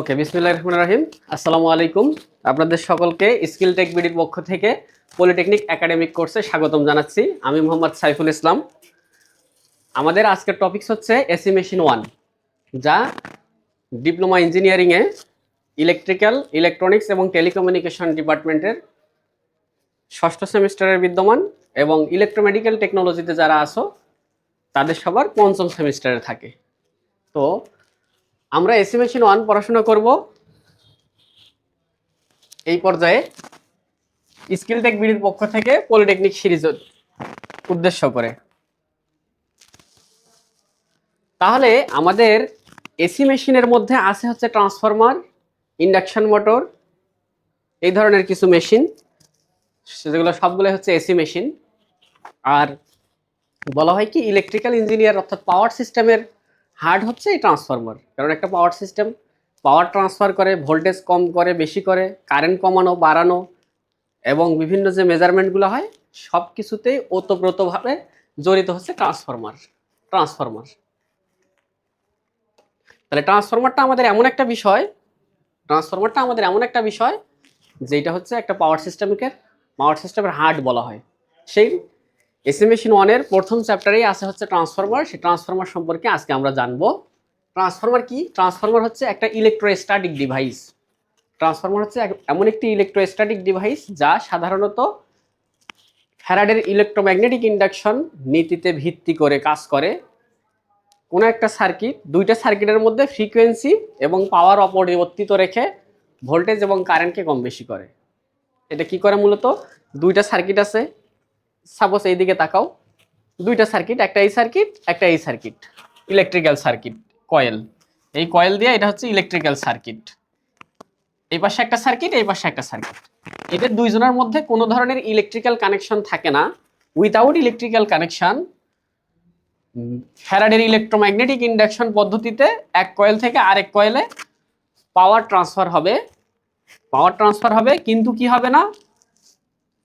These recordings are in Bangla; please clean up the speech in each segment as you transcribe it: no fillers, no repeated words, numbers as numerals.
ওকে, বিসমিল্লাহির রহমানির রহিম। আসসালামু আলাইকুম। আপনাদের সকলকে স্কিল টেক বিডির পক্ষ থেকে পলিটেকনিক একাডেমিক কোর্সে স্বাগতম জানাচ্ছি। আমি মোহাম্মদ সাইফুল ইসলাম। আমাদের আজকের টপিকস হচ্ছে এসি মেশিন 1, যা ডিপ্লোমা ইঞ্জিনিয়ারিংয়ে ইলেকট্রিক্যাল, ইলেকট্রনিক্স এবং টেলিকমিউনিকেশন ডিপার্টমেন্টের ষষ্ঠ সেমিস্টারের বিদ্যমান এবং ইলেকট্রোমেডিক্যাল টেকনোলজিতে যারা আসো তাদের সবার পঞ্চম সেমিস্টারে থাকে। তো আমরা এসি মেশিন 1 পড়াশোনা করব এই পর্যায়ে স্কিল টেক বিডির পক্ষ থেকে পলিটেকনিক সিরিজ উদ্দেশ্য করে। তাহলে আমাদের এসি মেশিনের মধ্যে আছে হচ্ছে ট্রান্সফরমার, ইন্ডাকশন মোটর, এই ধরনের কিছু মেশিন, যেগুলো সবগুলো হচ্ছে এসি মেশিন। আর বলা হয় কি ইলেকট্রিক্যাল ইঞ্জিনিয়ার অর্থাৎ পাওয়ার সিস্টেমের হার্ড হচ্ছে এই ট্রান্সফরমার, কারণ একটা পাওয়ার সিস্টেম পাওয়ার ট্রান্সফার করে, ভোল্টেজ কম করে বেশি করে, কারেন্ট কমানো বাড়ানো এবং বিভিন্ন যে মেজারমেন্টগুলো হয় সব কিছুতেই ওতপ্রোতভাবে জড়িত হচ্ছে ট্রান্সফরমার। তাহলে ট্রান্সফরমারটা আমাদের এমন একটা বিষয় যেটা হচ্ছে একটা পাওয়ার সিস্টেমের হার্ট বলা হয়। সেই এসি মেশিন 1-এর প্রথম চ্যাপ্টারেই আছে হচ্ছে ট্রান্সফরমার। সেই ট্রান্সফরমার সম্পর্কে আজকে আমরা জানবো। ট্রান্সফরমার কি? ট্রান্সফরমার হচ্ছে একটা ইলেকট্রোস্ট্যাটিক ডিভাইস। ট্রান্সফরমার হচ্ছে এমন একটি ইলেকট্রোস্ট্যাটিক ডিভাইস যা সাধারণত ফ্যারাডের ইলেকট্রোম্যাগনেটিক ইন্ডাকশন নীতিতে ভিত্তি করে কাজ করে। কোনো একটা সার্কিট, দুইটা সার্কিটের মধ্যে ফ্রিকোয়েন্সি এবং পাওয়ার অপরিবর্তিত রেখে ভোল্টেজ এবং কারেন্টকে কম বেশি করে। এটা কি করে? মূলত দুইটা সার্কিট আছে, সাপোজ এইদিকে তাকাও, দুইটা সার্কিট, একটা এই সার্কিট, ইলেকট্রিক্যাল সার্কিট, কয়েল, এই কয়েল দিয়ে এটা হচ্ছে ইলেকট্রিক্যাল সার্কিট। এই পাশে একটা সার্কিট, এই পাশে একটা সার্কিট। এদের দুইজনের মধ্যে কোনো ধরনের ইলেকট্রিক্যাল কানেকশন থাকে না। উইথাউট ইলেকট্রিক্যাল কানেকশন ফ্যারাডের ইলেকট্রোম্যাগনেটিক ইন্ডাকশন পদ্ধতিতে এক কয়েল থেকে আরেক কয়েলে পাওয়ার ট্রান্সফার হবে, কিন্তু কি হবে না?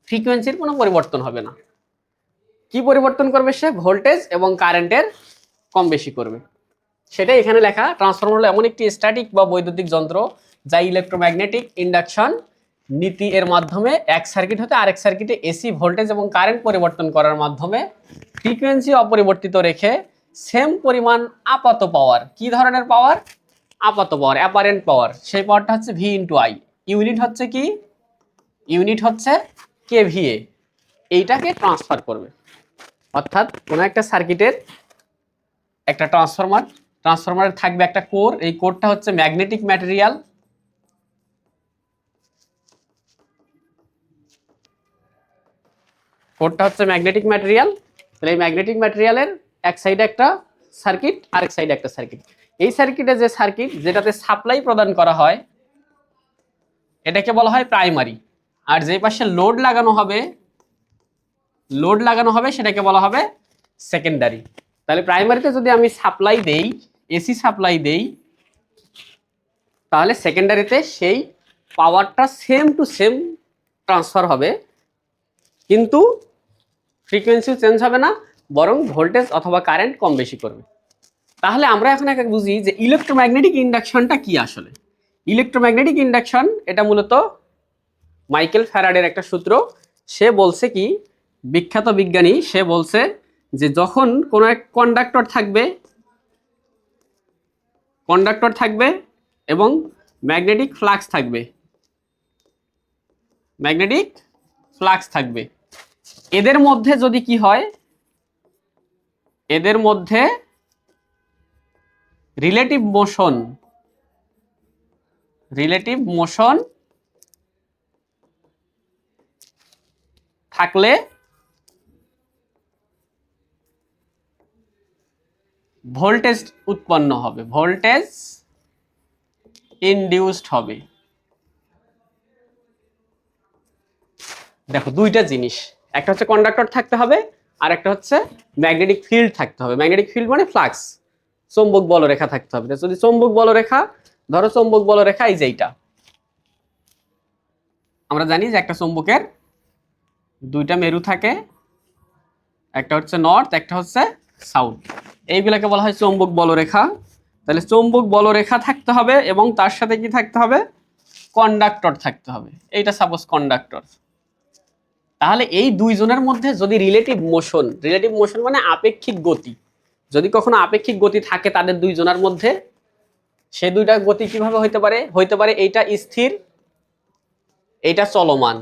ফ্রিকোয়েন্সির কোনো পরিবর্তন হবে না। কি পরিবর্তন করবে সে? ভোল্টেজ এবং কারেন্টের কম বেশি করবে। সেটাই এখানে লেখা। ট্রান্সফরমার হলো এমন একটি স্ট্যাটিক বা বৈদ্যুতিক যন্ত্র যা ইলেকট্রোম্যাগনেটিক ইন্ডাকশন নীতি এর মাধ্যমে এক সার্কিট হতে আরেক সার্কিটে এসি ভোল্টেজ এবং কারেন্ট পরিবর্তন করার মাধ্যমে ফ্রিকোয়েন্সি অপরিবর্তিত রেখে সেম পরিমাণ আপাত পাওয়ার, কি ধরনের পাওয়ার? আপাত পাওয়ার, অ্যাপারেন্ট পাওয়ার, সেই পাওয়ারটা হচ্ছে ভি ইন্টু আই। ইউনিট হচ্ছে কি? ইউনিট হচ্ছে কেভিএ। এইটাকে ট্রান্সফার করবে। অর্থাৎ কোনো একটা সার্কিটের একটা ট্রান্সফরমারের থাকবে একটা কোর, এই কোরটা হচ্ছে ম্যাগনেটিক ম্যাটেরিয়াল। তাহলে এই ম্যাগনেটিক ম্যাটেরিয়ালের এক সাইডে একটা সার্কিট, আরেক সাইডে একটা সার্কিট। এই সার্কিটে যে সার্কিট যেটাতে সাপ্লাই প্রদান করা হয় এটাকে বলা হয় প্রাইমারি, আর যে পাশে লোড লাগানো হবে সেটাকে বলা হবে সেকেন্ডারি। তাহলে প্রাইমারিতে যদি আমি সাপ্লাই দেই, এসি সাপ্লাই দেই, তাহলে সেকেন্ডারিতে সেই পাওয়ারটা সেম টু সেম ট্রান্সফার হবে, কিন্তু ফ্রিকোয়েন্সিও চেঞ্জ হবে না, বরং ভোল্টেজ অথবা কারেন্ট কম বেশি করবে। তাহলে আমরা এখন এক বুঝি যে ইলেকট্রোম্যাগনেটিক ইন্ডাকশনটা কি আসলে। ইলেকট্রোম্যাগনেটিক ইন্ডাকশন এটা মূলত মাইকেল ফ্যারাডের একটা সূত্র। সে বলছে কি, বিখ্যাত বিজ্ঞানী, সে বলছে যে যখন কোনো এক কন্ডাক্টর থাকবে এবং ম্যাগনেটিক ফ্লাক্স থাকবে, এদের মধ্যে যদি কি হয়, এদের মধ্যে রিলেটিভ মোশন থাকলে ভোল্টেজ উৎপন্ন হবে, ভোল্টেজ ইনডিউসড হবে। দেখো দুইটা জিনিস, একটা হচ্ছে কন্ডাক্টর থাকতে হবে, আর একটা হচ্ছে ম্যাগনেটিক ফিল্ড থাকতে হবে। ম্যাগনেটিক ফিল্ড মানে ফ্লাক্স, চৌম্বক বলরেখা থাকতে হবে। যদি চৌম্বক বলরেখা, ধরো চৌম্বক বলরেখা এই যে এইটা, আমরা জানি যে একটা চৌম্বকের দুইটা মেরু থাকে, একটা হচ্ছে নর্থ, একটা হচ্ছে সাউথ। এইগুলাকে বলা হয় চৌম্বক বলরেখা। তাহলে চৌম্বক বলরেখা থাকতে হবে এবং তার সাথে কি থাকতে হবে, কন্ডাক্টর থাকতে হবে। এইটা সাপোজ কন্ডাক্টর। তাহলে এই দুইজনের মধ্যে যদি রিলেটিভ মোশন মানে আপেক্ষিক গতি, যদি কখনো আপেক্ষিক গতি থাকে তাদের দুইজনের মধ্যে, সে দুইটা গতি কিভাবে হইতে পারে এইটা স্থির, এইটা চলমান,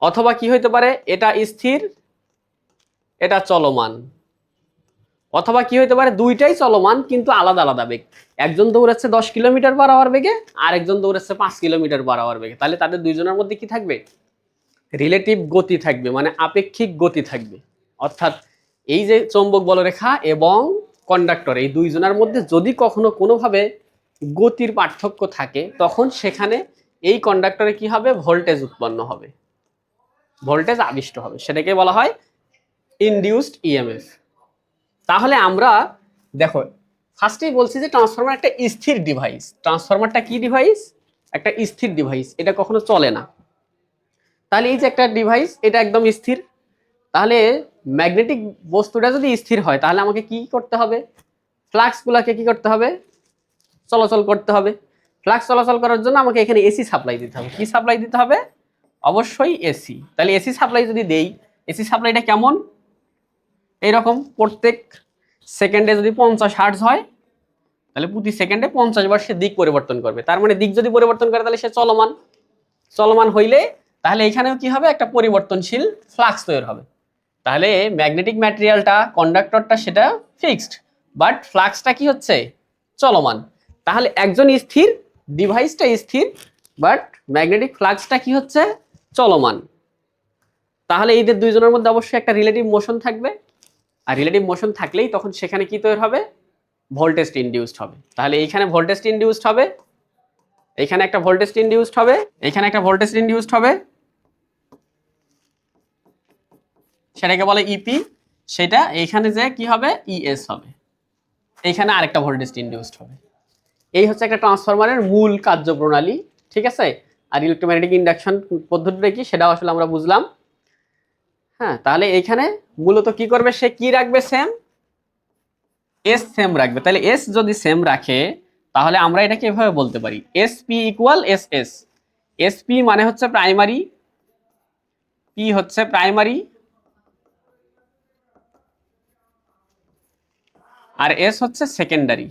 অথবা কি হইতে পারে এটা স্থির, এটা চলমান, অথবা কি হইতে পারে দুইটাই চলমান কিন্তু আলাদা আলাদা বেগ। একজন দৌড়াচ্ছে 10 কিলোমিটার পার আওয়ার বেগে, আর একজন দৌড়াচ্ছে 5 কিলোমিটার পার আওয়ার বেগে। তাহলে তাদের দুইজনের মধ্যে কি থাকবে, রিলেটিভ গতি থাকবে, মানে আপেক্ষিক গতি থাকবে। অর্থাৎ এই যে চৌম্বক বলরেখা এবং কন্ডাক্টর এই দুইজনের মধ্যে যদি কখনো কোনোভাবে গতির পার্থক্য থাকে, তখন সেখানে এই কন্ডাক্টরে কি হবে, ভোল্টেজ উৎপন্ন হবে, ভোল্টেজ আবিষ্ট হবে, সেটাকে বলা হয় ইনডিউসড ইএমএফ। তাহলে আমরা দেখো ফার্স্টেই বলছি যে ট্রান্সফরমার একটা স্থির ডিভাইস। ট্রান্সফরমারটা কি ডিভাইস, একটা স্থির ডিভাইস, এটা কখনো চলে না। তাহলে এই যে একটা ডিভাইস, এটা একদম স্থির। তাহলে ম্যাগনেটিক বস্তুটা যদি স্থির হয়, তাহলে আমাকে কি করতে হবে, ফ্লাক্সগুলোকে কি করতে হবে, চলাচল করতে হবে। ফ্লাক্স চলাচল করার জন্য আমাকে এখানে এসি সাপ্লাই দিতে হবে। কি সাপ্লাই দিতে হবে, অবশ্যই এসি। তাহলে এসি সাপ্লাই যদি দেই, এসি সাপ্লাইটা কেমন, এইরকম প্রত্যেক সেকেন্ডে যদি 50 হার্টজ হয়, তাহলে প্রতি সেকেন্ডে 50 বার সে দিক পরিবর্তন করবে। তার মানে দিক যদি পরিবর্তন করে তাহলে সে চলমান, চলমান হইলে তাহলে এখানেও কি হবে, একটা পরিবর্তনশীল ফ্লাক্স তৈরি হবে। তাহলে ম্যাগনেটিক ম্যাটেরিয়ালটা, কন্ডাক্টরটা সেটা ফিক্সড, বাট ফ্লাক্সটা কি হচ্ছে, চলমান। তাহলে একজন স্থির, ডিভাইসটা স্থির, বাট ম্যাগনেটিক ফ্লাক্সটা কি হচ্ছে, চলমান। তাহলে এইদের দুইজনের মধ্যে অবশ্যই একটা রিলেটিভ মোশন থাকবে, আর রিলেটিভ মোশন থাকলেই তখন সেখানে কি তৈরি হবে, ভোল্টেজ ইনডিউসড হবে। তাহলে এইখানে ভোল্টেজ ইনডিউসড হবে, এইখানে একটা ভোল্টেজ ইনডিউসড হবে, এইখানে একটা ভোল্টেজ ইনডিউসড হবে, সেটাকে বলে ইপি। সেটা এইখানে যে কি হবে, ইএস হবে। এইখানে আরেকটা ভোল্টেজ ইনডিউসড হবে। এই হচ্ছে একটা ট্রান্সফরমারের মূল কার্যপ্রণালী, ঠিক আছে। আর ইলেকট্রোম্যাগনেটিক ইন্ডাকশন পদ্ধতিটা কি সেটাও আসলে আমরা বুঝলাম। হ্যাঁ, তাহলে এইখানে মূলত কি করবে, সে কি রাখবে, সেম, এস সেম রাখবে। তাহলে এস যদি সেম রাখে, তাহলে আমরা এটাকে এভাবে বলতে পারি, SP equal S S. SP মানে হচ্ছে প্রাইমারি, পি হচ্ছে প্রাইমারি, আর এস হচ্ছে সেকেন্ডারি।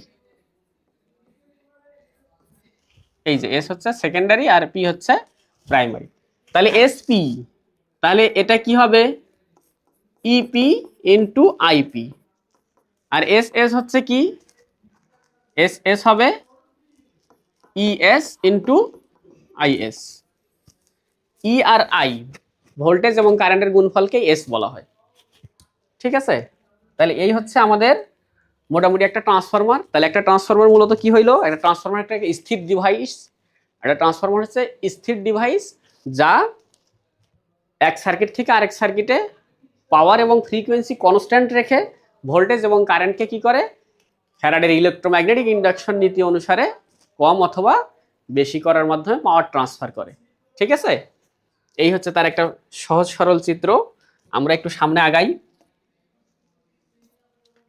এই যে এস হচ্ছে সেকেন্ডারি আর পি হচ্ছে প্রাইমারি। তাহলে এসপি, তাহলে এটা কি হবে, ইপি ইন্টু আইপি। আর এস এস হচ্ছে কি, এস এস হবে ইএস ইন্টু আইএস। ই আর আই ভোল্টেজ এবং কারেন্টের গুণফলকে এস বলা হয়, ঠিক আছে। তাহলে এই হচ্ছে আমাদের মোটামুটি একটা ট্রান্সফরমার। তাহলে একটা ট্রান্সফরমার মূলত কি হইলো, একটা ট্রান্সফরমার একটা স্থির ডিভাইস। একটা ট্রান্সফরমার হচ্ছে স্থির ডিভাইস, যা এক সার্কিট থেকে আরেক সার্কিটে পাওয়ার এবং ফ্রিকোয়েন্সি কনস্ট্যান্ট রেখে ভোল্টেজ এবং কারেন্টকে কি করে, ফ্যারাডের ইলেকট্রোম্যাগনেটিক ইন্ডাকশন নীতি অনুসারে কম অথবা বেশি করার মাধ্যমে পাওয়ার ট্রান্সফার করে, ঠিক আছে। এই হচ্ছে তার একটা সহজ সরল চিত্র। আমরা একটু সামনে আগাই।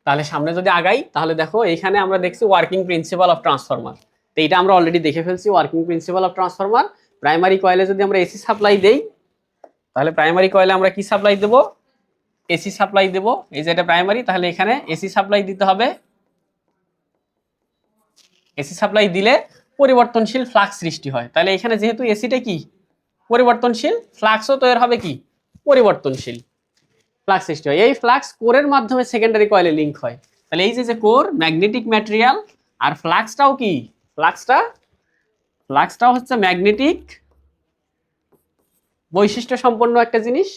তাহলে সামনে যদি আগাই, তাহলে দেখো এইখানে আমরা দেখছি ওয়ার্কিং প্রিন্সিপাল অফ ট্রান্সফরমার। তো এইটা আমরা অলরেডি দেখে ফেলছি, working principal of transformer. Primary কয়েলে যদি আমরা এসি সাপ্লাই দেই, তাহলে প্রাইমারি কয়েলে আমরা কি সাপ্লাই দেব, এসি সাপ্লাই দেব। এই যে এটা প্রাইমারি, তাহলে এখানে এসি সাপ্লাই দিতে হবে। এসি সাপ্লাই দিলে পরিবর্তনশীল ফ্লাক্স সৃষ্টি হয়। তাহলে এখানে যেহেতু এসিটা কি পরিবর্তনশীল, ফ্লাক্সও তৈরি হবে কি পরিবর্তনশীল, ফ্লাক্স সৃষ্টি হয়। এই ফ্লাক্স কোরের মাধ্যমে সেকেন্ডারি কয়েলে লিংক হয়। তাহলে এই যে কোর ম্যাগনেটিক ম্যাটেরিয়াল, আর ফ্লাক্সটাও কি, ফ্লাক্সটাও হচ্ছে ম্যাগনেটিক বৈশিষ্ট্য সম্পন্ন একটা জিনিস।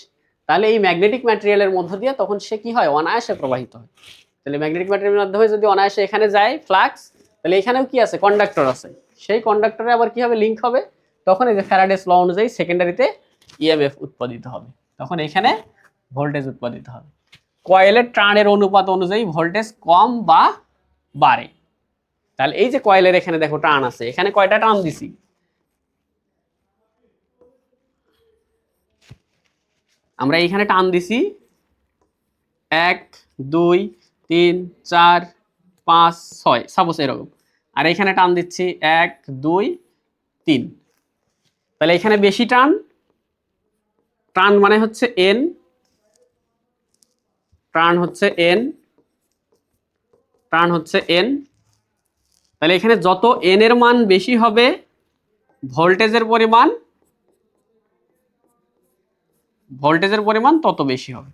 তাহলে এই ম্যাগনেটিক ম্যাটেরিয়ালের মধ্য দিয়ে তখন সে কি হয়, অনায়াসে প্রবাহিত হয়। তাহলে ম্যাগনেটিক ম্যাটেরিয়ালের মাধ্যমে যদি অনায়াসে এখানে যায় ফ্লাক্স, তাহলে এখানেও কি আছে, কন্ডাক্টর আছে। সেই কন্ডাক্টরে আবার কি হবে, লিংক হবে। তখন এই যে ফ্যারাডেস ল অনুযায়ী সেকেন্ডারিতে ইএমএফ উৎপাদিত হবে, তখন এখানে ভোল্টেজ উৎপাদিত হবে। কয়েলের টার্নের অনুপাত অনুযায়ী ভোল্টেজ কম বা বাড়ে। তাহলে এই যে কয়েলের এখানে দেখো টার্ন আছে, এখানে কয়টা টার্ন দিছি, আমরা এইখানে টান দিছি 1 2 3 4 5 6 সাপোজ এরকম, আর এখানে টান দিচ্ছি 1 2 3। তাহলে এখানে বেশি টান, টান মানে হচ্ছে এন, টান হচ্ছে এন, টান হচ্ছে এন। তাহলে এখানে যত এন এর মান বেশি হবে ভোল্টেজের পরিমাণ তত বেশি হবে।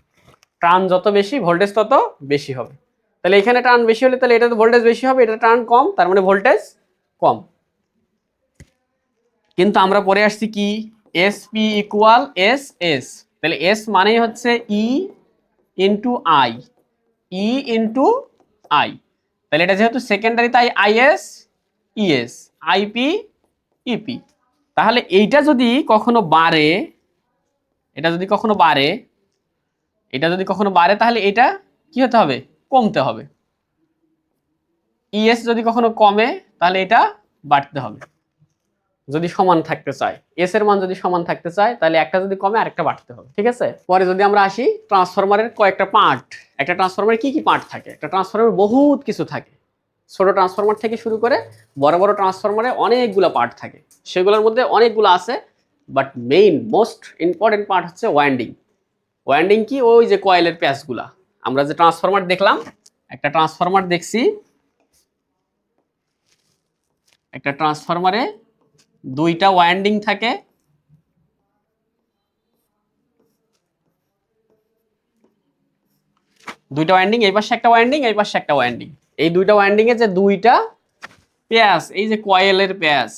টান যত বেশি ভোল্টেজ তত বেশি হবে। তাহলে এখানে টান বেশি হলে তাহলে এটাতে ভোল্টেজ বেশি হবে, এটা টান কম, তার মানে ভোল্টেজ কম। কিন্তু আমরা পরে আসছি কি এসপি ইকুয়াল এস এস, তাহলে এস মানেই হচ্ছে E into I, E into I. তাহলে এটা যেহেতু সেকেন্ডারি তাই আইএস ইএস, আইপি ইপি। তাহলে এইটা যদি কখনো বাড়ে, এটা যদি কখনো বাড়ে, এটা যদি কখনো বাড়ে তাহলে এটা কি হতে হবে, কমতে হবে। ইএস যদি কখনো কমে তাহলে এটা বাড়তে হবে যদি সমান থাকতে চায়। এস এর মান যদি সমান থাকতে চায় তাহলে একটা যদি কমে আরেকটা বাড়তে হবে, ঠিক আছে। পরে যদি আমরা আসি ট্রান্সফরমারের কয়েকটা পার্ট, একটা ট্রান্সফরমারে কি কি পার্ট থাকে, একটা ট্রান্সফরমারে বহুত কিছু থাকে। ছোট ট্রান্সফরমার থেকে শুরু করে বড় বড় ট্রান্সফরমারে অনেকগুলো পার্ট থাকে, সেগুলোর মধ্যে অনেকগুলো আছে, but main most important part হচ্ছে ওয়াইন্ডিং। ওয়াইন্ডিং কি, ওই যে কয়েলের প্যাচগুলা। আমরা যে ট্রান্সফরমার দেখলাম, একটা ট্রান্সফরমার দেখছি, একটা ট্রান্সফরমারে দুইটা ওয়াইন্ডিং থাকে, দুইটা ওয়াইন্ডিং, এই পাশে একটা ওয়াইন্ডিং, এই পাশে একটা ওয়াইন্ডিং। এই দুইটা ওয়াইন্ডিং এ যে দুইটা প্যাচ, এই যে কয়েলের প্যাচ,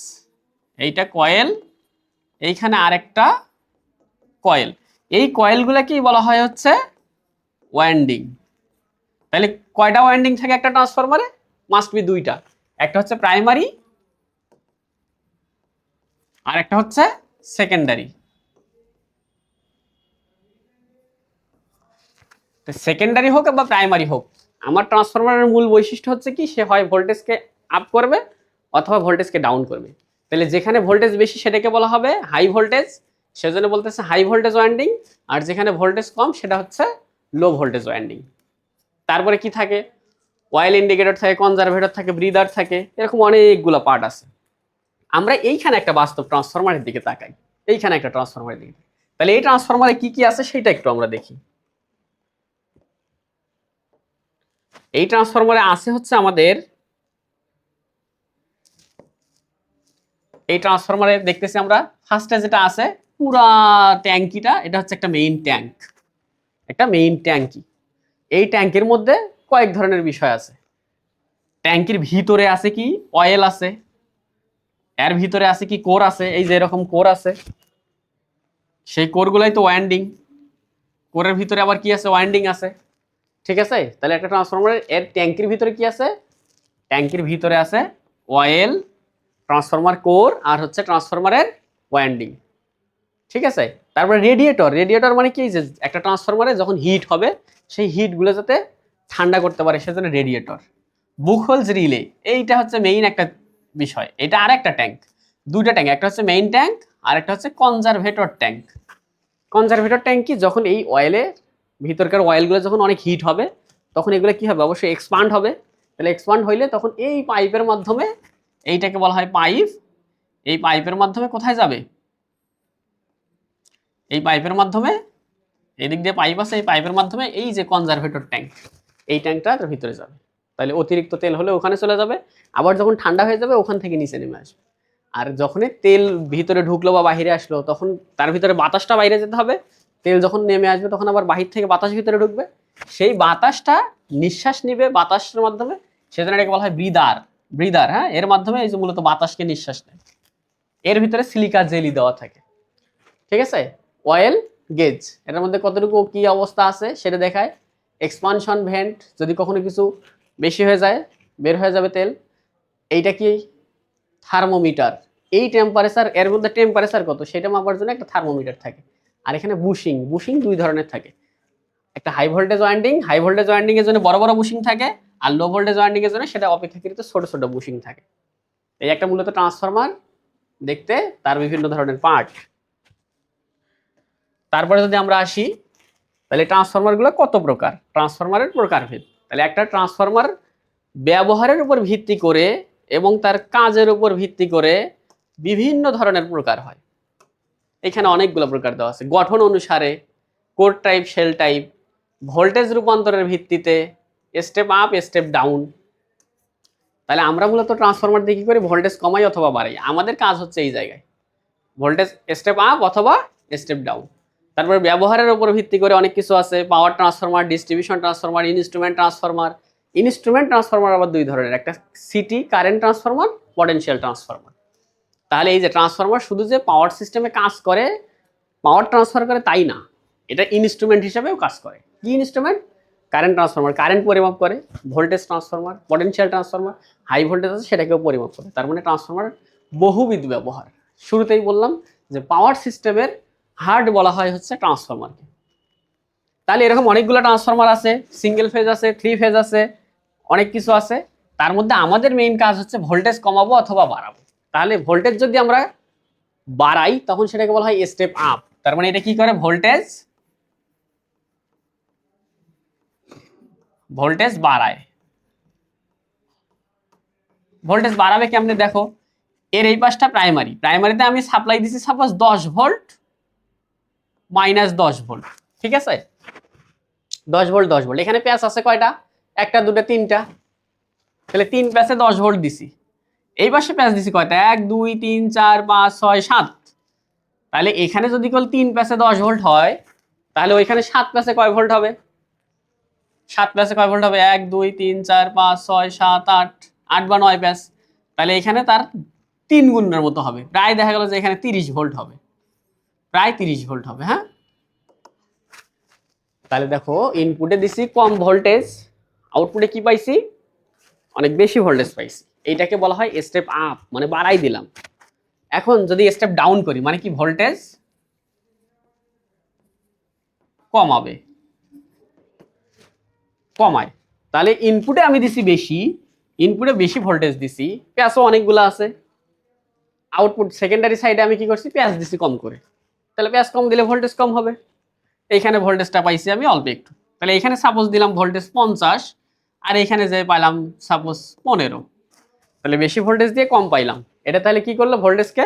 এইটা কয়েল, এইখানে আরেকটা কয়েল, এই কয়েলগুলোকেই বলা হয় হচ্ছে ওয়াইন্ডিং। তাহলে কয়টা ওয়াইন্ডিং থাকে একটা ট্রান্সফরমারে, মাস্ট বি দুইটা, একটা হচ্ছে প্রাইমারি আর একটা হচ্ছে সেকেন্ডারি। সেকেন্ডারি হোক বা প্রাইমারি হোক, আমার ট্রান্সফরমারের মূল বৈশিষ্ট্য হচ্ছে কি, সে হয় ভোল্টেজকে আপ করবে অথবা ভোল্টেজকে ডাউন করবে। তাহলে যেখানে ভোল্টেজ বেশি সেটাকে বলা হবে হাই ভোল্টেজ, সেজন্য বলতেছে হাই ভোল্টেজ ওয়াইন্ডিং। আর যেখানে ভোল্টেজ কম সেটা হচ্ছে লো ভোল্টেজ ওয়াইন্ডিং। তারপরে কি থাকে, অয়েল ইন্ডিকেটর থাকে, কনজারভেটর থাকে, ব্রিদার থাকে, এরকম অনেকগুলো পার্ট আছে। আমরা এইখানে একটা বাস্তব ট্রান্সফরমারের দিকে তাকাই, এইখানে একটা ট্রান্সফরমারের দিকে। তাহলে এই ট্রান্সফরমারে কি কি আছে সেটা একটু আমরা দেখি। এই ট্রান্সফরমারে আছে হচ্ছে আমাদের, এই ট্রান্সফরমারে দেখতেছি আমরা ফার্স্টে যেটা আছে পুরা ট্যাঙ্কিটা, এটা হচ্ছে একটা মেইন ট্যাঙ্ক, একটা মেইন ট্যাঙ্কি। এই ট্যাঙ্কের মধ্যে কয়েক ধরনের বিষয় আছে। ট্যাঙ্কির ভিতরে আছে কি, অয়েল আছে, এর ভিতরে আছে কি, কোর আছে, এই যে এরকম কোর আছে, সেই কোরগুলাই তো ওয়াইন্ডিং। কোরের ভিতরে আবার কি আছে, ওয়াইন্ডিং আছে, ঠিক আছে। তাহলে একটা ট্রান্সফরমারের এর ট্যাঙ্কির ভিতরে কি আছে, ট্যাঙ্কির ভিতরে আছে অয়েল, ট্রান্সফরমার কোর, আর হচ্ছে ট্রান্সফরমারের ওয়াইন্ডিং, ঠিক আছে। তারপরে রেডিয়েটর, রেডিয়েটর মানে কি, যে একটা ট্রান্সফরমারে যখন হিট হবে সেই হিটগুলো যাতে ঠান্ডা করতে পারে সেজন্য রেডিয়েটর। বুক হোলস রিলে, এইটা হচ্ছে মেইন একটা বিষয়। এটা আর একটা ট্যাঙ্ক, দুইটা ট্যাঙ্ক, একটা হচ্ছে মেইন ট্যাঙ্ক আর একটা হচ্ছে কনজারভেটর ট্যাঙ্ক। কনজারভেটর ট্যাঙ্ক কি, যখন এই অয়েলের ভিতরকার অয়েলগুলো যখন অনেক হিট হবে তখন এগুলো কি হবে, অবশ্যই এক্সপান্ড হবে। তাহলে এক্সপান্ড হইলে তখন এই পাইপের মাধ্যমে, এইটাকে বলা হয় পাইপ, এই পাইপের মাধ্যমে কোথায় যাবে, এই পাইপের মাধ্যমে, এদিক দিয়ে পাইপ আছে, এই পাইপের মাধ্যমে এই যে কনজারভেটর ট্যাঙ্ক, এই ট্যাঙ্কটার ভিতরে যাবে। তাহলে অতিরিক্ত তেল হলে ওখানে চলে যাবে, আবার যখন ঠান্ডা হয়ে যাবে ওখান থেকে নিচে নেমে আসবে। আর যখনই তেল ভিতরে ঢুকলো বা বাহিরে আসলো তখন তার ভিতরে বাতাসটা বাইরে যেতে হবে, তেল যখন নেমে আসবে তখন আবার বাহির থেকে বাতাস ভিতরে ঢুকবে, সেই বাতাসটা নিঃশ্বাস নিবে বাতাসের মাধ্যমে, সেজন্য এটাকে বলা হয় ব্রিদার। ব্রিদার, হ্যাঁ, এর মাধ্যমে এই যে মূলত বাতাসকে নিঃশ্বাস নেয়। এর ভিতরে সিলিকা জেলি দেওয়া থাকে, ঠিক আছে। অয়েল গেজ, এটার মধ্যে কতটুকু কি অবস্থা আছে সেটা দেখায়। এক্সপানশন ভেন্ট, যদি কখনো কিছু বেশি হয়ে যায় বের হয়ে যাবে তেল। এইটা কি, থার্মোমিটার, এই টেম্পারেচার, এর মধ্যে টেম্পারেচার কত সেটা মাপার জন্য একটা থার্মোমিটার থাকে। আর এখানে বুশিং, বুশিং দুই ধরনের থাকে, একটা high voltage winding, high voltage winding এর জন্য বড় বড় বুশিং থাকে, আর লো ভোল্টেজ ওয়াইন্ডিং এর জন্য সেটা অপেক্ষাকৃত ছোট ছোট বুশিং থাকে। এই একটা মূলত ট্রান্সফরমার দেখতে, তার বিভিন্ন ধরনের পার্ট। তারপরে যদি আমরা আসি, তাহলে ট্রান্সফরমারগুলো কত প্রকার, ট্রান্সফরমারের প্রকারভেদ। তাহলে একটা ট্রান্সফরমার ব্যবহারের উপর ভিত্তি করে এবং তার কাজের উপর ভিত্তি করে বিভিন্ন ধরনের প্রকার হয়। এখানে অনেকগুলো প্রকার দেওয়া আছে, গঠন অনুসারে, core type, shell type, voltage রূপান্তরের ভিত্তিতে, স্টেপ আপ, স্টেপ ডাউন। তাহলে আমরা মূলত ট্রান্সফরমার দিয়ে কি করি, ভোল্টেজ কমাই অথবা বাড়াই। আমাদের কাজ হচ্ছে এই জায়গায় ভোল্টেজ স্টেপ আপ অথবা স্টেপ ডাউন। তারপরে ব্যবহারের উপর ভিত্তি করে অনেক কিছু আছে, power transformer, distribution transformer, instrument transformer. Instrument transformer আবার দুই ধরনের, একটা city current transformer, potential transformer. তাহলে এই যে ট্রান্সফরমার শুধু যে পাওয়ার সিস্টেমে কাজ করে, পাওয়ার ট্রান্সফার করে তাই না, এটা ইনস্ট্রুমেন্ট হিসেবেও কাজ করে। কি ইনস্ট্রুমেন্ট? কারেন্ট ট্রান্সফরমার, কারেন্ট পরিমাপ করে। Voltage transformer, potential transformer, high voltage আছে সেটাকেও পরিমাপ করে। তার মানে ট্রান্সফরমার বহুবিধ ব্যবহার। শুরুতেই বললাম যে পাওয়ার সিস্টেমের হার্ট বলা হয় হচ্ছে ট্রান্সফরমারকে। তাহলে এরকম অনেকগুলো ট্রান্সফরমার আছে, সিঙ্গেল ফেজ আছে, 3 ফেজ আছে, অনেক কিছু আছে। তার মধ্যে আমাদের মেইন কাজ হচ্ছে ভোল্টেজ কমাবো অথবা বাড়াবো। তাহলে ভোল্টেজ যদি আমরা বাড়াই তখন সেটাকে বলা হয় স্টেপ আপ। তার মানে এটা কি করে, ভোল্টেজ বাড়ায়। ভোল্টেজ বাড়াবে কেমনে দেখো, এর এই পাশটা প্রাইমারি, প্রাইমারিতে আমি সাপ্লাই দিছি সাপোজ 10 ভোল্ট মাইনাস 10 ভোল্ট, ঠিক আছে, 10 ভোল্ট 10 ভোল্ট। এখানে প্যাচ আছে কয়টা, একটা দুটো তিনটা, তাহলে 3 প্যাচে 10 ভোল্ট দিছি। এই পাশে প্যাচ দিছি কয়টা, 1 2 3 4 5 6 7। তাহলে এখানে যদি কেবল 3 প্যাচে 10 ভোল্ট হয়, তাহলে ওইখানে 7 প্যাচে কয় ভোল্ট হবে, 7 প্যাচে কয় ভোল্ট হবে, 1 2 3 4 5 6 7 8, 8 বা 9 প্যাচ। তাহলে এখানে তার 3 গুণের মতো হবে, প্রায় দেখা গেল যে এখানে 30 ভোল্ট হবে, প্রায় 30 ভোল্ট হবে। হ্যাঁ, তাহলে দেখো ইনপুটে দিছি কম ভোল্টেজ, আউটপুটে কি পাইছি, অনেক বেশি ভোল্টেজ পাইছি। এইটাকে বলা হয় স্টেপ আপ, মানে বাড়াই দিলাম। এখন যদি স্টেপ ডাউন করি, মানে কি, ভোল্টেজ কমাবে, কমায়। তাহলে ইনপুটে আমি দিছি বেশি, ইনপুটে বেশি ভোল্টেজ দিছি, প্যাচও অনেকগুলো আছে। আউটপুট সেকেন্ডারি সাইডে আমি কি করছি, প্যাচ দিছি কম করে। তাহলে প্যাচ কম দিলে ভোল্টেজ কম হবে। এইখানে ভোল্টেজটা পাইছি আমি অল্প একটু, তাহলে এখানে সাপোজ দিলাম ভোল্টেজ 50, আর এখানে যে পাইলাম সাপোজ 15। তাহলে বেশি ভোল্টেজ দিয়ে কম পাইলাম, এটা তাহলে কি করলো, ভোল্টেজকে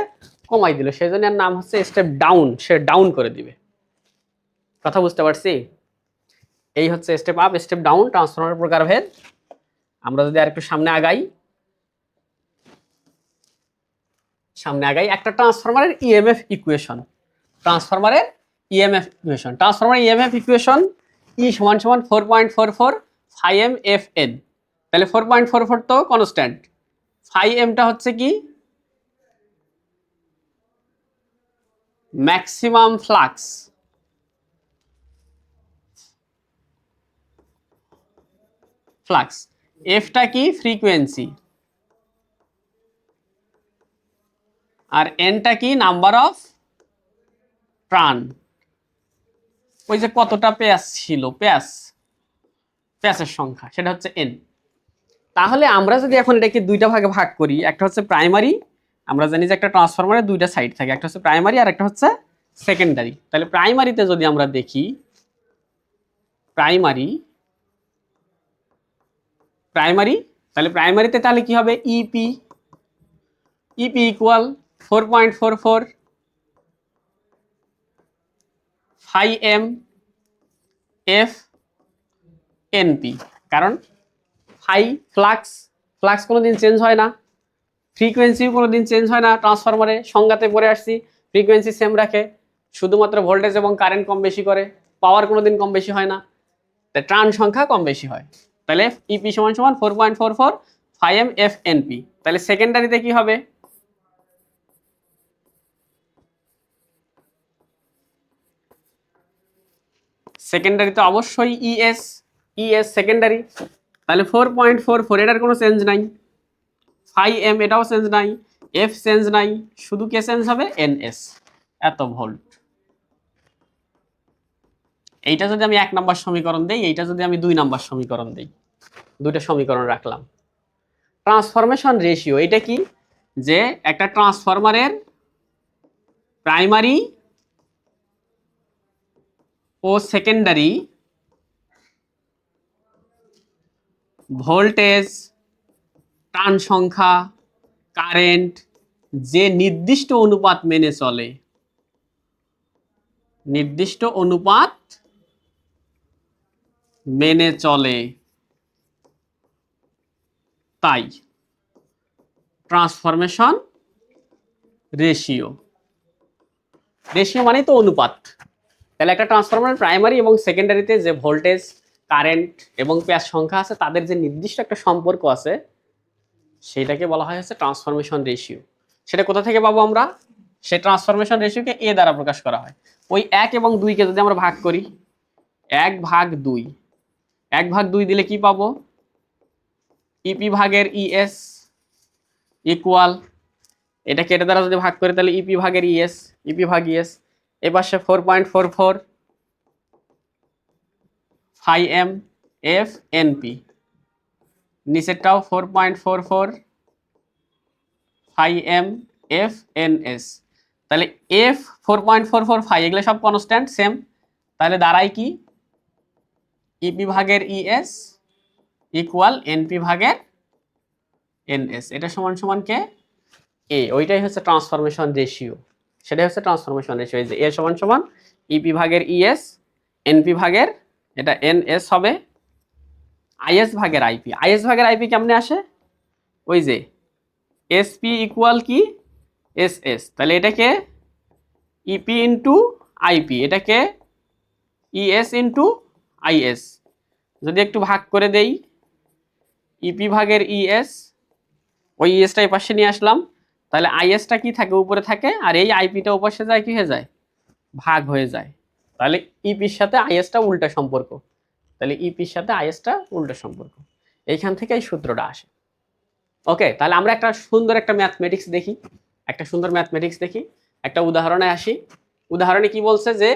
কমাই দিল। সেই জন্য এর নাম হচ্ছে স্টেপ ডাউন, সে ডাউন করে দিবে। কথা বুঝতে পারছি? এই হচ্ছে স্টেপ আপ, স্টেপ ডাউন, ট্রান্সফরমারের প্রকারভেদ। আমরা যদি আরেকটু সামনে আগাই, একটা ট্রান্সফরমারের ইএমএফ ইকুয়েশন, ট্রান্সফরমারের ইএমএফ ইকুয়েশন, ট্রান্সফরমারের ইএমএফ ইকুয়েশন ই সমান সমান 4.44 ফাই এম এফ এন। তাহলে 4.44 তো কনস্ট্যান্ট, ফাই এমটা হচ্ছে কি, ম্যাক্সিমাম ফ্লাক্স, এফটা কি, ফ্রিকোয়েন্সি, আর এনটা কি, নাম্বার অফ টার্ন, ওই যে কতটা প্যাচ ছিল, প্যাচের সংখ্যা, সেটা হচ্ছে এন। তাহলে আমরা যদি এখন এটাকে দুইটা ভাগে ভাগ করি, একটা হচ্ছে প্রাইমারি, আমরা জানি যে একটা ট্রান্সফরমারের দুইটা সাইড থাকে, একটা হচ্ছে প্রাইমারি আর একটা হচ্ছে সেকেন্ডারি। তাহলে প্রাইমারিতে যদি আমরা দেখি, প্রাইমারি তাহলে প্রাইমারিতে তাহলে কি হবে, EP equal 4.44 phi M F NP. কারণ ফাই ফ্লাক্স কোনোদিন চেঞ্জ হয় না, ফ্রিকোয়েন্সিও কোনোদিন চেঞ্জ হয় না। ট্রান্সফরমারে সংজ্ঞাতে পড়ে আসছি, ফ্রিকোয়েন্সি সেম রাখে, শুধুমাত্র ভোল্টেজ এবং কারেন্ট কম বেশি করে, পাওয়ার কোনোদিন কম বেশি হয় না, তাই ট্রান সংখ্যা কম বেশি হয়। তাহলে ইপি সমান সমান 4.44 ফাই এম এফ এনপি। তাহলে সেকেন্ডারিতে কি হবে, সেকেন্ডারিতে অবশ্যই ইএস সেকেন্ডারি। তাহলে 4.44, এটার কোনো চেঞ্জ নাই, ফাই এম এটাও চেঞ্জ নাই, এফ চেঞ্জ নাই, শুধু কে চেঞ্জ হবে, এনএস, এত ভোল্ট। এইটা যদি আমি 1 নম্বর সমীকরণ দেই, এইটা যদি আমি 2 নম্বর সমীকরণ দেই, দুটো সমীকরণ রাখলাম। ট্রান্সফরমেশন রেশিও, এটা কি, যে একটা ট্রান্সফরমারের প্রাইমারি ও সেকেন্ডারি ভোল্টেজ টার্ন সংখ্যা, কারেন্ট যে নির্দিষ্ট অনুপাত মেনে চলে, নির্দিষ্ট অনুপাত মেনে চলে, তাই ট্রান্সফরমেশন রেশিও। রেশিও মানে তো অনুপাত। তাহলে একটা ট্রান্সফরমার প্রাইমারি এবং সেকেন্ডারিতে যে ভোল্টেজ, কারেন্ট এবং প্যাচ সংখ্যা আছে তাদের যে নির্দিষ্ট একটা সম্পর্ক আছে সেটাকে বলা হয় হচ্ছে ট্রান্সফরমেশন রেশিও। সেটা কোথা থেকে পাবো আমরা? সেই ট্রান্সফরমেশন রেশিওকে এ দ্বারা প্রকাশ করা হয়। ওই 1 এবং 2কে যদি আমরা ভাগ করি, 1/2, 1/2 দিলে কি পাবো? ইপি ভাগের ইএস ইকুয়াল, এটা কেটে দ্বারা যদি ভাগ করি তাহলে ইপি ভাগের ইএস, ইপি ভাগ ইএস। এ পাশে 4.44 5m এফ এনপি, নিচেরটাও 4.44 5m এফ এনএস। তাহলে এফ 4.445 এগুলো সব কনস্ট্যান্ট সেম। তাহলে দাঁড়ায় কি? ইপি ভাগের ইএস ইকুয়াল এনপি ভাগের এনএস। এটা সমান সমান কে? এ। ওইটাই হচ্ছে ট্রান্সফরমেশন রেশিও। সেটাই হচ্ছে ট্রান্সফরমেশন রেশিও। এই যে এ সমান সমান ইপি ভাগের ইএস, এনপি ভাগের, এটা এনএস হবে, আইএস ভাগের আইপি। আইএস ভাগের আইপি কেমনে আসে? ওই যে এসপি ইকুয়াল কি? এসএস। তাহলে এটাকে ইপি ইন্টু আইপি, এটাকে ইএস ইন্টু আইএস। যদি একটু ভাগ করে দেই, ইপি ভাগের ইএস, ওই ইএসটা এই পাশে নিয়ে আসলাম, তাহলে আইএসটা কি থাকে? উপরে থাকে, আর এই আইপিটা ওপাশে যায়, কি হয়ে যায়? ভাগ হয়ে যায়। তাহলে ইপির সাথে আইএসটা উল্টা সম্পর্ক। তাহলে ইপির সাথে আইএসটা উল্টা সম্পর্ক। এইখান থেকে এই সূত্রটা আসে। ওকে, তাহলে আমরা একটা সুন্দর একটা ম্যাথমেটিক্স দেখি, একটা সুন্দর ম্যাথমেটিক্স দেখি। একটা উদাহরণে আসি। উদাহরণে কি বলছে যে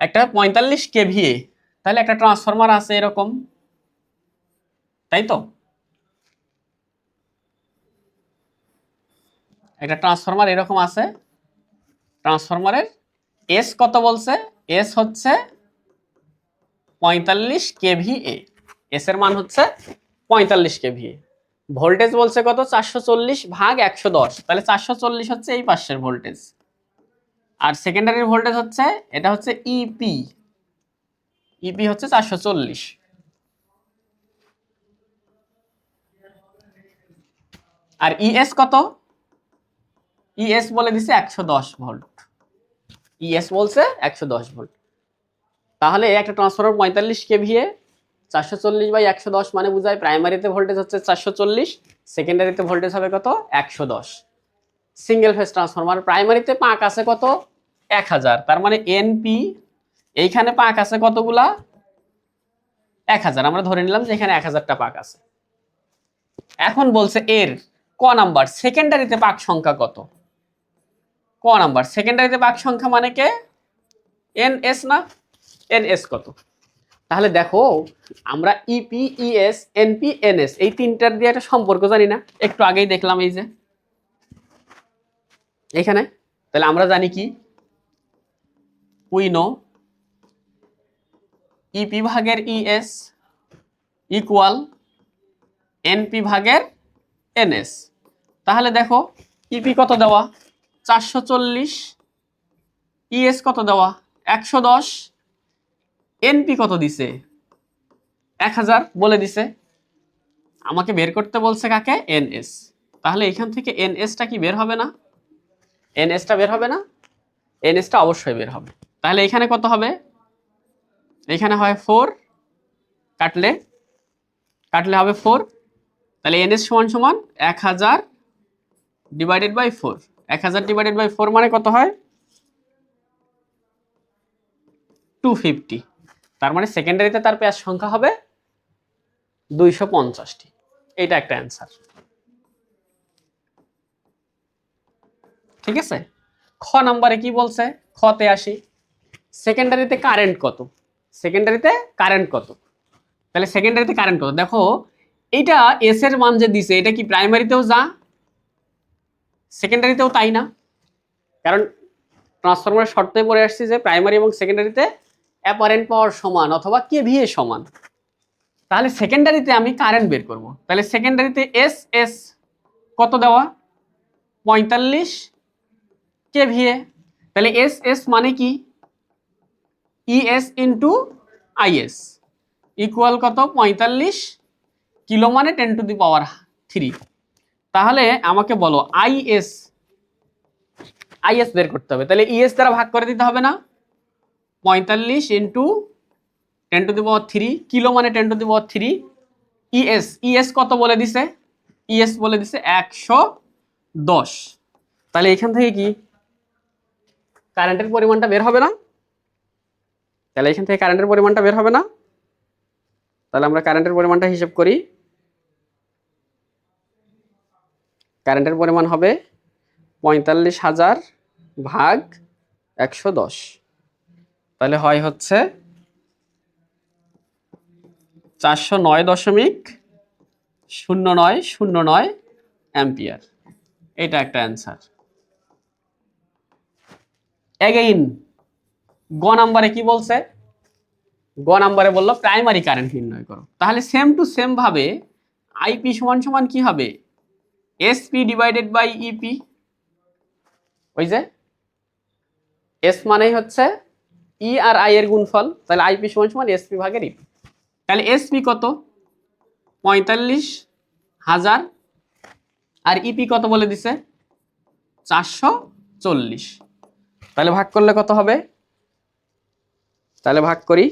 একটা 45 কেভিএ, তাহলে একটা ট্রান্সফরমার আছে এরকম, তাই তো? একটা ট্রান্সফরমার এরকম আছে। ট্রান্সফরমারের এস কত বলছে? এস হচ্ছে 45 কেভিএ। এস এর মান হচ্ছে 45 কেভিএ। ভোল্টেজ বলছে কত? 440/110। তাহলে 440 হচ্ছে এই পাশের ভোল্টেজ, আর সেকেন্ডারি ভোল্টেজ হচ্ছে, এটা হচ্ছে ইপি। ইপি হচ্ছে 440। আর ইএস কত? ইএস বলে দিছে 110 ভোল্ট। ইএস বলছে 110 ভোল্ট। তাহলে একটা ট্রান্সফরমার 45 কেভিএ, 440/110 মানে বুঝায় প্রাইমারিতে ভোল্টেজ হচ্ছে 440, সেকেন্ডারিতে ভোল্টেজ হবে কত? 110। সিঙ্গেল ফেজ ট্রান্সফরমার, প্রাইমারিতে পাক আছে কত? 1000। তার মানে এনপি, এইখানে পাক আছে কতগুলা? 1000। আমরা ধরে নিলাম যে এখানে 1000টা পাক আছে। এখন বলছে এর ক নাম্বার সেকেন্ডারিতে পাক সংখ্যা কত? ক নাম্বার সেকেন্ডারিতে পাক সংখ্যা মানে কে? এনএস না? এনএস কত? তাহলে দেখো, আমরা ইপি, ইএস, এনপি, এনএস এই তিনটার দিয়ে একটা সম্পর্ক জানি না? একটু আগেই দেখলাম এই যে এখানে। তাহলে আমরা জানি কি? উই নো ইপি ভাগের ইএস ইকুয়াল এনপি ভাগের এনএস। তাহলে দেখো ইপি কত দেওয়া? 440। ইএস কত দেওয়া? 110। এনপি কত দিছে? 1000 বলে দিছে। আমাকে বের করতে বলছে কাকে? এনএস। তাহলে এখান থেকে এনএসটা কি বের হবে না? এনএসটা বের হবে না? এনএসটা অবশ্যই বের হবে। তাহলে এখানে কত হবে? এখানে হয় 4, কাটলে কাটলে হবে 4। তাহলে এনএস সমান সমান 1000 ডিভাইডেড বাই 4। 1000 ডিভাইডেড বাই 4 মানে কত হয়? 250। তার মানে সেকেন্ডারিতে তার প্যাচ সংখ্যা হবে 250টি। এটা একটা অ্যান্সার। ঠিক আছে। খ নাম্বারে কি বলছে? খতে আসি। সেকেন্ডারিতে কারেন্ট কত? সেকেন্ডারিতে কারেন্ট কত? তাহলে সেকেন্ডারিতে কারেন্ট কত? দেখো এইটা এস এর মান যে দিছে, এটা কি প্রাইমারিতেও যা, সেকেন্ডারিতেও তাই না? কারণ ট্রান্সফরমারের শর্তে পড়ে আসছে যে প্রাইমারি এবং সেকেন্ডারিতে অ্যাপারেন্ট পাওয়ার সমান অথবা কেভিএ সমান। তাহলে সেকেন্ডারিতে আমি কারেন্ট বের করব। তাহলে সেকেন্ডারিতে এস এস কত দেওয়া 45 কেভিএ। তাহলে এস এস মানে কি ইএস ইন্টু আইএস ইকুয়াল কত 45 কিলো মানে 10⁻³ তাহলে আমাকে বলো আইএস আইএস বের করতে হবে। তাহলে ইএস দ্বারা ভাগ করে দিতে হবে না 45 ইন্টু 10⁻³ কিলো মানে 10⁻³ ইএস ইএস কত বলে দিছে ইএস বলে দিছে 110। তাহলে এখান থেকে কি কারেন্টের পরিমাণটা বের হবে না? তাহলে এখান থেকে কারেন্টের পরিমাণটা বের হবে না? তাহলে আমরা কারেন্টের পরিমাণটা হিসাব করি। কারেন্টের পরিমাণ হবে 45,000 ভাগ 110। তাহলে হয় হচ্ছে 409.0909 অ্যাম্পিয়ার। এটা একটা অ্যান্সার। এগেইন গ নাম্বারে কি বলছে? গ নাম্বারে বললো প্রাইমারি কারেন্ট নির্ণয় করো। তাহলে সেম টু সেম ভাবে আইপি সমান সমান কি হবে এসপি ডিভাইডেড বাই ইপি। ওই যে এস মানেই হচ্ছে ই আর আই এর গুণফল, তাহলে আইপি সমান সমান এসপি ভাগের ইপি। তাহলে এসপি কত 45,000 আর ইপি কত বলে দিছে 440। তাহলে ভাগ করলে কত হবে? তাহলে ভাগ করি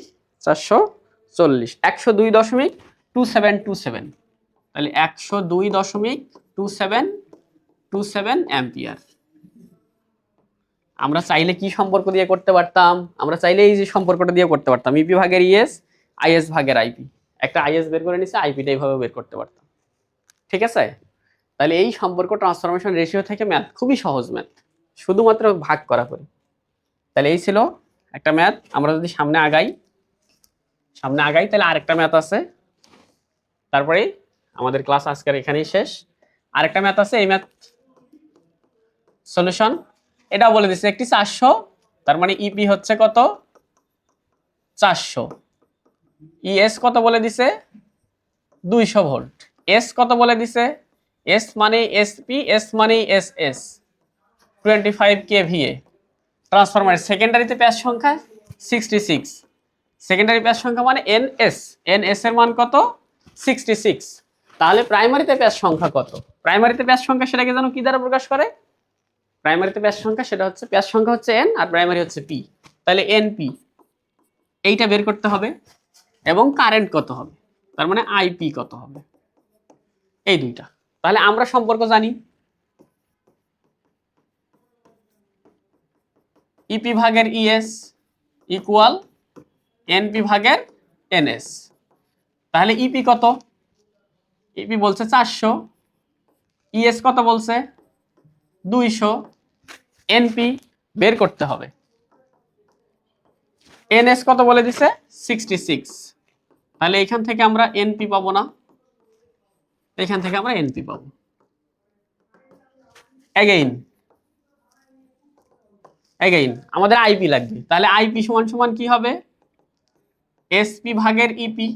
440 102.2727। তাহলে 102.2727 অ্যাম্পিয়ার। আমরা চাইলে কি সম্পর্ক দিয়ে করতে পারতাম? আমরা চাইলে এই যে সম্পর্কটা দিয়ে করতে পারতাম ইপি ভাগের ইএস আইএস ভাগের আইপি। একটা আইএস বের করে নিছে আইপিটা এইভাবে বের করতে পারতাম। ঠিক আছে? তাহলে এই সম্পর্ক ট্রান্সফরমেশন রেশিও থেকে ম্যাথ খুবই সহজ ম্যাথ, শুধুমাত্র ভাগ করা করে। তাহলে এই ছিল একটা ম্যাথ। আমরা যদি সামনে আগাই তাহলে আরেকটা ম্যাথ আছে, তারপরে আমাদের ক্লাস আজকের এখানেই শেষ। আরেকটা ম্যাথ আছে, এই ম্যাথ সলিউশন এটা বলে দিচ্ছে একটি 400, তার মানে ইপি হচ্ছে কত 400, ইএস কত বলে দিছে 200 ভোল্ট, এস কত বলে দিছে এস মানে এসপি এস মানে এসএস 25 কেভিএ। ট্রান্সফরমারের সেকেন্ডারিতে প্যাচ সংখ্যা 66, সেকেন্ডারি প্যাচ সংখ্যা মানে এনএস, এনএস এর মান কত 66। তাহলে প্রাইমারিতে প্যাচ সংখ্যা কত? প্রাইমারিতে প্যাচ সংখ্যা সেটাকে জানো কি দ্বারা প্রকাশ করে? প্রাইমারিতে প্যাচ সংখ্যা সেটা হচ্ছে প্যাচ সংখ্যা হচ্ছে এন আর প্রাইমারি হচ্ছে পি। তাহলে এনপি এইটা বের করতে হবে এবং কারেন্ট কত হবে তার মানে আইপি কত হবে, এই দুইটা। তাহলে আমরা সম্পর্ক জানি ইপি ভাগের ইএস ইকুয়াল এনপি ভাগের এনএস। তাহলে ইপি কত? ইপি বলছে 400, ইএস কত বলছে 200, এনপি বের করতে হবে, এনএস কত বলে দিছে 66। তাহলে এখান থেকে আমরা এনপি পাবো না, এখান থেকে আমরা এনপি পাবো। এগেইন আমাদের আইপি লাগবে। তাহলে আইপি সমান সমান কি হবে এসপি ভাগের ইপি,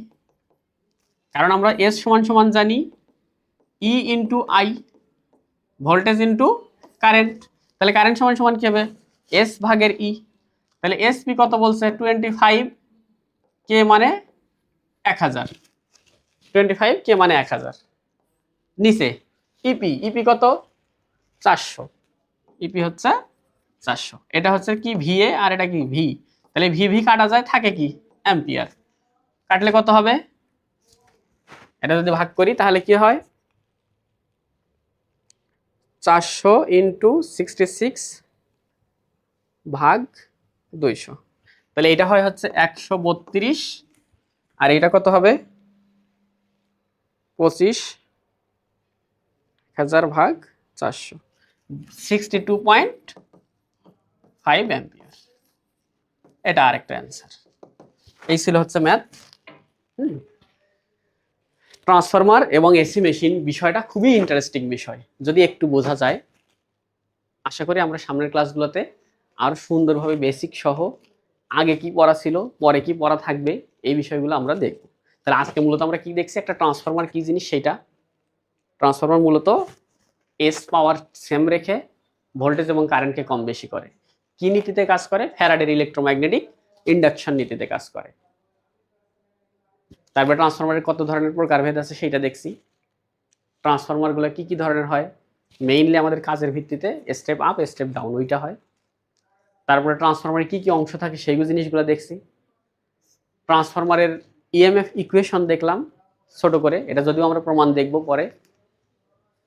কারণ আমরা এস সমান সমান জানি E into I voltage into current. তাহলে কারেন্ট সমান সমান কি হবে এস ভাগের ই। তাহলে এসপি কত বলছে 25 কে মানে 1000, 25 কে মানে 1000। নিচে ইপি কত 400, ইপি হচ্ছে 400। এটা হচ্ছে কি ভিএ আর এটা কি ভি। তাহলে ভি কাটা যায় থাকে কি অ্যাম্পিয়ার, কাটলে কত হবে? এটা যদি ভাগ করি তাহলে কি হয় 400 ইন্টু 66 ভাগ 200। তাহলে এটা হয় হচ্ছে 132 আর এটা কত হবে 25,000 ভাগ 400 62.5 অ্যাম্পিয়ার। এটা আরেকটা অ্যান্সার। এই ছিল হচ্ছে ম্যাথ। ট্রান্সফরমার এবং এসি মেশিন বিষয়টা খুবই ইন্টারেস্টিং বিষয় যদি একটু বোঝা যায়। আশা করি আমরা সামনের ক্লাসগুলোতে আরো সুন্দরভাবে বেসিক সহ আগে কি পড়া ছিল পরে কি পড়া থাকবে এই বিষয়গুলো আমরা দেখব। তাহলে আজকে মূলত আমরা কি দেখছি, একটা ট্রান্সফরমার কি জিনিস সেটা। ট্রান্সফরমার মূলত এস পাওয়ার সেম রেখে ভোল্টেজ এবং কারেন্টকে কম বেশি করে। কি নীতিতে কাজ করে? ফ্যারাডের ইলেকট্রোম্যাগনেটিক ইন্ডাকশন নীতিতে কাজ করে। তারপরে ট্রান্সফরমারের কত ধরনের প্রকারভেদ আছে সেটা দেখছি। ট্রান্সফরমারগুলো কি কি ধরনের হয়, মেইনলি আমাদের কাজের ভিত্তিতে স্টেপ আপ স্টেপ ডাউন ওইটা হয়। তারপরে ট্রান্সফরমারের কি কি অংশ থাকে সেইগুলো জিনিসগুলো দেখছি। ট্রান্সফরমারের ইএমএফ ইকুয়েশন দেখলাম ছোট করে, এটা যদিও আমরা প্রমাণ দেখব পরে।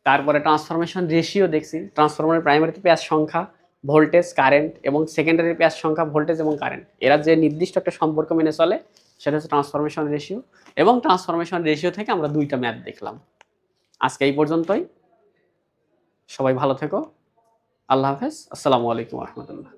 তারপরে ট্রান্সফরমেশন রেশিও দেখছি, ট্রান্সফরমারের প্রাইমারিতে পেয়ার সংখ্যা, ভোল্টেজ কারেন্ট, এবং সেকেন্ডারি পেয়ার সংখ্যা, ভোল্টেজ এবং কারেন্ট, এরা যে নির্দিষ্ট একটা সম্পর্ক মেনে চলে সেটা হচ্ছে ট্রান্সফরমেশন রেশিও। এবং ট্রান্সফরমেশন রেশিও থেকে আমরা দুইটা ম্যাথ দেখলাম। আজকে এই পর্যন্তই, সবাই ভালো থেকো, আল্লাহ হাফেজ, আসসালামু আলাইকুম রহমতুল্লাহ।